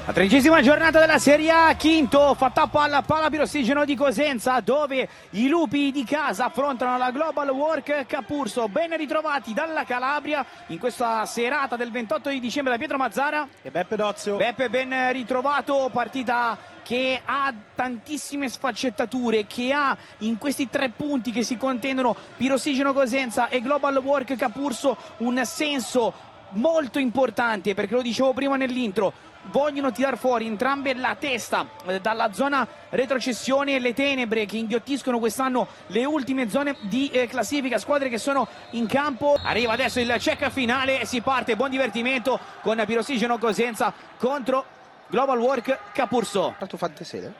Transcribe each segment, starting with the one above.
La 13ª giornata della Serie A, quinto, fa tappa alla Pala Pirossigeno di Cosenza, dove i lupi di casa affrontano la Global Work Capurso. Ben ritrovati dalla Calabria in questa serata del 28 di dicembre da Pietro Mazzara e Beppe Dozio. Beppe, ben ritrovato. Partita che ha tantissime sfaccettature, che ha in questi 3 punti che si contendono Pirossigeno Cosenza e Global Work Capurso un senso molto importante, perché lo dicevo prima nell'intro, vogliono tirar fuori entrambe la testa dalla zona retrocessione, le tenebre che inghiottiscono quest'anno le ultime zone di classifica, squadre che sono in campo. Arriva adesso il check finale e si parte, buon divertimento con Pirossigeno Cosenza contro Global Work Capurso. Tanto Fantesele?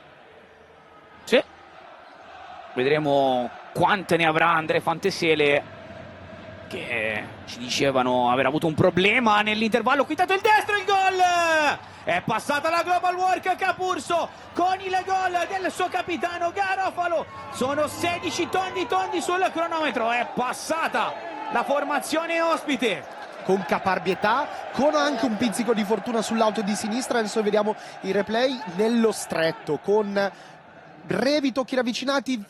Sì, vedremo quante ne avrà Andrea Fantesele, che ci dicevano aver avuto un problema nell'intervallo. Quintato il destro, il gol! È passata la Global Work Capurso con il gol del suo capitano Garofalo. Sono 16 tondi sul cronometro. È passata la formazione ospite con caparbietà, con anche un pizzico di fortuna sull'auto di sinistra. Adesso vediamo i replay nello stretto, con brevi tocchi ravvicinati.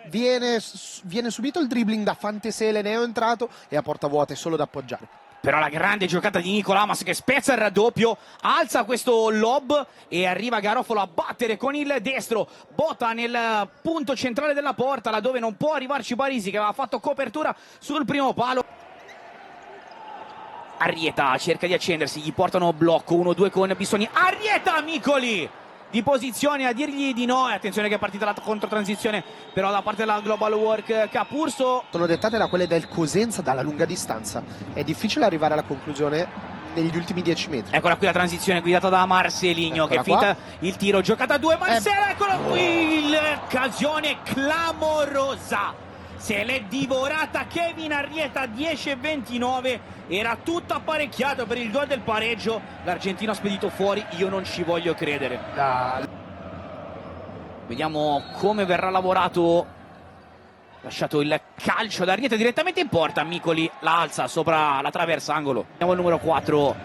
Viene subito il dribbling da Fantesele, ne è entrato e a porta vuota è solo da appoggiare. Però la grande giocata di Nico Lamas che spezza il raddoppio, alza questo lob e arriva Garofalo a battere con il destro, botta nel punto centrale della porta, laddove non può arrivarci Parisi, che aveva fatto copertura sul primo palo. Arrieta cerca di accendersi, gli portano blocco 1-2 con Bissoni. Arrieta, Micoli di posizione a dirgli di no, e attenzione che è partita la controtransizione però da parte della Global Work Capurso. Sono dettate da quelle del Cosenza dalla lunga distanza, è difficile arrivare alla conclusione negli ultimi 10 metri. Eccola qui la transizione guidata da Marcelinho, che finta il tiro, giocata a 2, Marcelo, eccola qui l'occasione clamorosa. Se l'è divorata Kevin Arrieta, 10:29, era tutto apparecchiato per il gol del pareggio. L'argentino ha spedito fuori, io non ci voglio credere. Vediamo come verrà lavorato. Lasciato il calcio da Arrieta direttamente in porta, Micoli la alza sopra la traversa, angolo. Vediamo il numero 4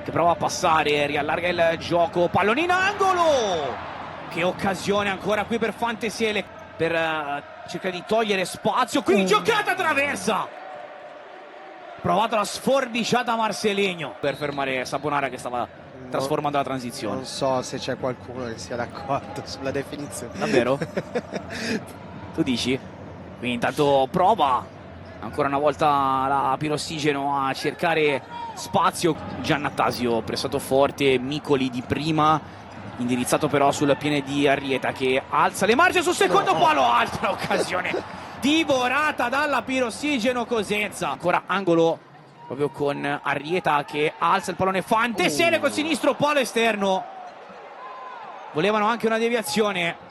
che prova a passare, riallarga il gioco, pallonino, angolo! Che occasione ancora qui per Fantesele, per cercare di togliere spazio. Qui giocata traversa, provato la sforbiciata Marcelinho per fermare Saponara che stava trasformando la transizione. Non so se c'è qualcuno che sia d'accordo sulla definizione. Davvero? Tu dici? Quindi intanto prova ancora una volta la Pirossigeno a cercare spazio. Giannattasio pressato forte, Micoli di prima, indirizzato però sul piede di Arrieta che alza le marce sul secondo palo. Altra occasione divorata dalla Pirossigeno Cosenza. Ancora angolo proprio con Arrieta che alza il pallone. Fantesele col sinistro, palo esterno. Volevano anche una deviazione.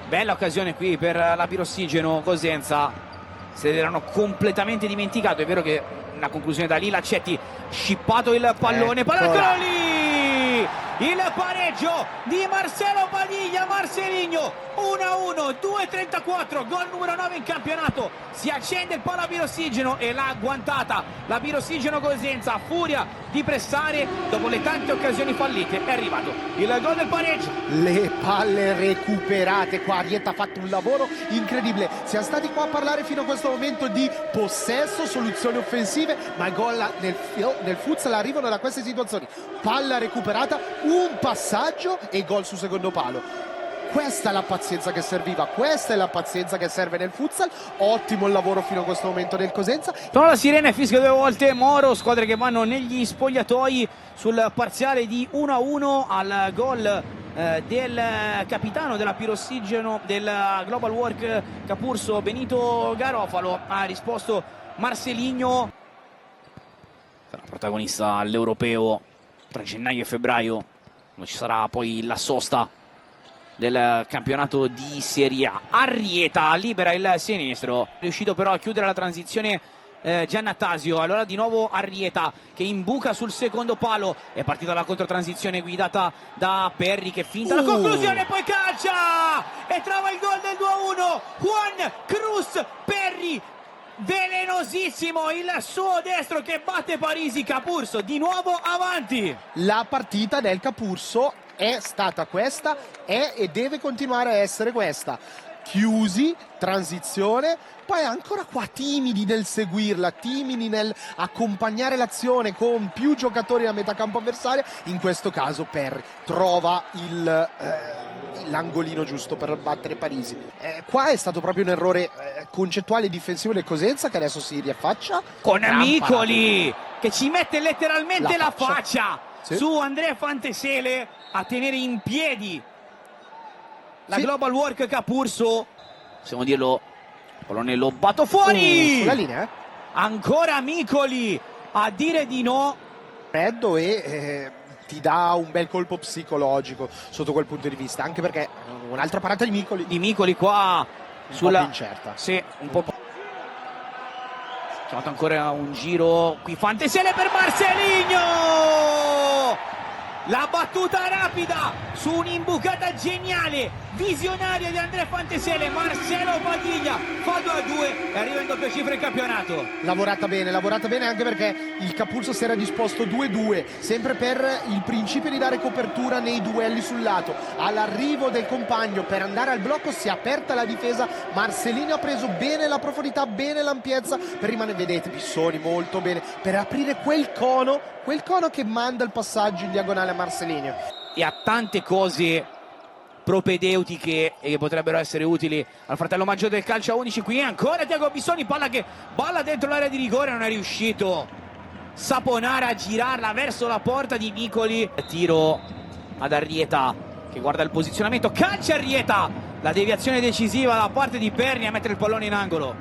Bella occasione qui per la Pirossigeno Cosenza. Se l'erano completamente dimenticato. È vero che la conclusione da lì, Lacetti scippato il pallone, eccolo lì! Il pareggio di Marcelo Badiglia, Marcelinho, 1-1, 2:34, gol numero 9 in campionato. Si accende il palo a Pirossigeno e l'ha agguantata la Pirossigeno Cosenza, a furia di pressare dopo le tante occasioni fallite. È arrivato il gol del pareggio. Le palle recuperate, qua Arrieta ha fatto un lavoro incredibile. Siamo stati qua a parlare fino a questo momento di possesso, soluzioni offensive, ma i gol nel futsal arrivano da queste situazioni. Palla recuperata, un passaggio e gol sul secondo palo. Questa è la pazienza che serviva, questa è la pazienza che serve nel futsal. Ottimo il lavoro fino a questo momento del Cosenza. Sono la sirena e fischia 2 volte Moro, squadre che vanno negli spogliatoi sul parziale di 1-1 al gol del capitano della Pirossigeno, del Global Work Capurso, Benito Garofalo. Ha risposto Marcelinho, sarà protagonista all'Europeo tra gennaio e febbraio, non ci sarà poi la sosta del campionato di Serie A. Arrieta libera il sinistro, riuscito però a chiudere la transizione Giannattasio. Allora di nuovo Arrieta che imbuca sul secondo palo, è partita la controtransizione guidata da Perri che finta la conclusione, poi calcia e trova il gol del 2-1 Juan Cruz Perri. velenosissimo il suo destro che batte Parisi. Capurso di nuovo avanti. La partita del Capurso è stata questa, è e deve continuare a essere questa. Chiusi, transizione, poi ancora qua timidi nel seguirla, timidi nel accompagnare l'azione con più giocatori a metà campo avversaria. In questo caso Perry trova l'angolino giusto per battere Parisi. Qua è stato proprio un errore concettuale difensivo del Cosenza, che adesso si riaffaccia Con Micoli che ci mette letteralmente la faccia sì, su Andrea Fantesele a tenere in piedi la sì, Global Work Capurso. Possiamo dirlo, pallone lobato fuori, sulla linea, ancora Micoli a dire di no. freddo e ti dà un bel colpo psicologico sotto quel punto di vista, anche perché un'altra parata di Micoli Qua sulla incerta. Sì, un po'. C'è fatto ancora un giro qui Fantesele per Marcelinho. La battuta rapida su un'imbucata geniale, visionaria di Andrea Fantesele. Marcelo Padiglia fa 2-2 e arriva in doppia cifra in campionato. Lavorata bene anche perché il Capurso si era disposto 2-2, sempre per il principio di dare copertura nei duelli sul lato. All'arrivo del compagno per andare al blocco si è aperta la difesa, Marcelinho ha preso bene la profondità, bene l'ampiezza per rimanere, vedete, Bissoni molto bene, per aprire quel cono che manda il passaggio in diagonale a Marcelinho. E ha tante cose propedeutiche e che potrebbero essere utili al fratello maggiore del calcio a 11. Qui ancora Tiago Bissoni, palla che balla dentro l'area di rigore, non è riuscito Saponara a girarla verso la porta di Micoli. Tiro ad Arrieta che guarda il posizionamento, calcia Arrieta, la deviazione decisiva da parte di Perni a mettere il pallone in angolo.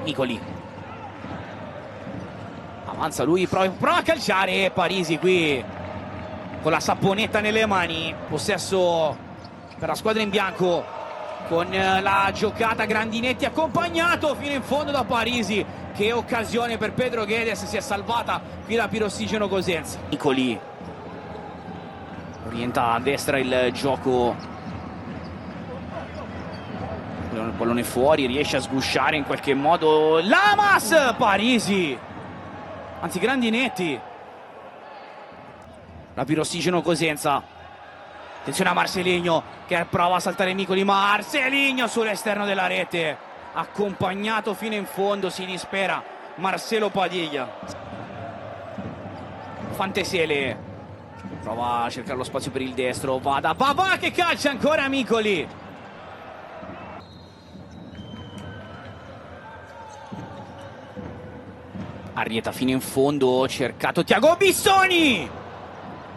Micoli avanza lui, prova a calciare Parisi qui con la saponetta nelle mani. Possesso per la squadra in bianco con la giocata Grandinetti accompagnato fino in fondo da Parisi. Che occasione per Pedro Guedes, si è salvata qui la Pirossigeno Cosenza. Micoli orienta a destra il gioco, il pallone fuori, riesce a sgusciare in qualche modo Lamas. Parisi, anzi Grandinetti, la Pirossigeno Cosenza. Attenzione a Marcelinho che prova a saltare Micoli, Marcelinho sull'esterno della rete, accompagnato fino in fondo, si dispera Marcelo Padiglia. Fantesele prova a cercare lo spazio per il destro, va da Babà che calcia ancora Micoli. Arrieta fino in fondo, cercato Tiago Bissoni.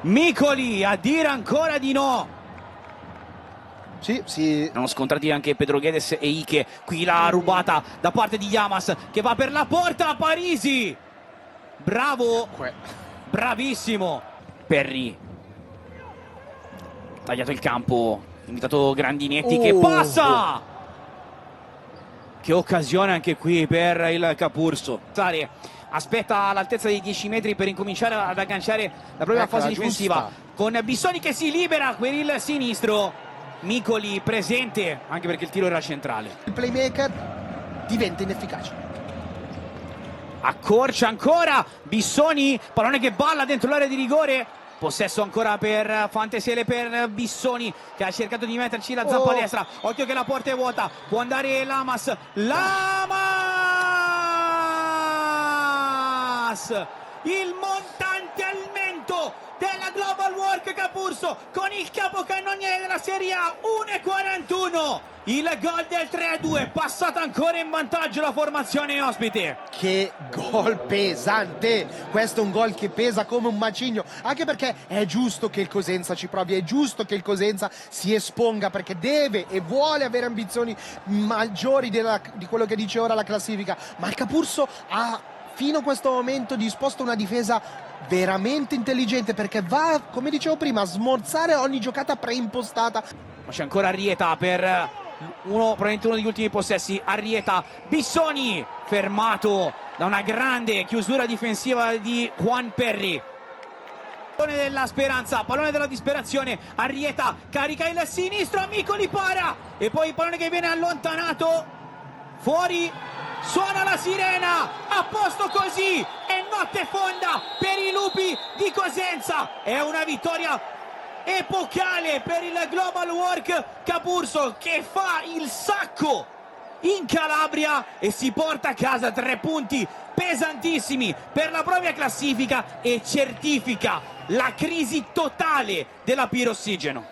Micoli a dire ancora di no. Sì. Erano scontrati anche Pedro Guedes e Ike. Qui la rubata da parte di Llamas che va per la porta a Parisi. Bravo, bravissimo Perry. Tagliato il campo, invitato Grandinetti che passa. Che occasione anche qui per il Capurso. Aspetta all'altezza dei 10 metri per incominciare ad agganciare la propria fase difensiva. Con Bissoni che si libera per il sinistro. Micoli presente, anche perché il tiro era centrale. Il playmaker diventa inefficace. Accorcia ancora Bissoni, pallone che balla dentro l'area di rigore. Possesso ancora per Fantesele, per Bissoni che ha cercato di metterci la zappa destra. Occhio che la porta è vuota, può andare Lamas. Il montante al mento della Global Work Capurso con il capocannoniere della Serie A, 1:41. Il gol del 3-2, passata ancora in vantaggio la formazione ospite. Che gol pesante, questo è un gol che pesa come un macigno, anche perché è giusto che il Cosenza ci provi, è giusto che il Cosenza si esponga, perché deve e vuole avere ambizioni maggiori di quello che dice ora la classifica, ma il Capurso ha fino a questo momento disposto una difesa veramente intelligente, perché va, come dicevo prima, a smorzare ogni giocata preimpostata. Ma c'è ancora Arrieta per probabilmente uno degli ultimi possessi. Arrieta, Bissoni fermato da una grande chiusura difensiva di Juan Perry. Pallone della speranza, pallone della disperazione. Arrieta carica il sinistro, Micoli para e poi il pallone che viene allontanato fuori, suona la sirena, a posto così, è notte fonda per i lupi di Cosenza, è una vittoria epocale per il Global Work Capurso che fa il sacco in Calabria e si porta a casa 3 punti pesantissimi per la propria classifica e certifica la crisi totale della Pirossigeno.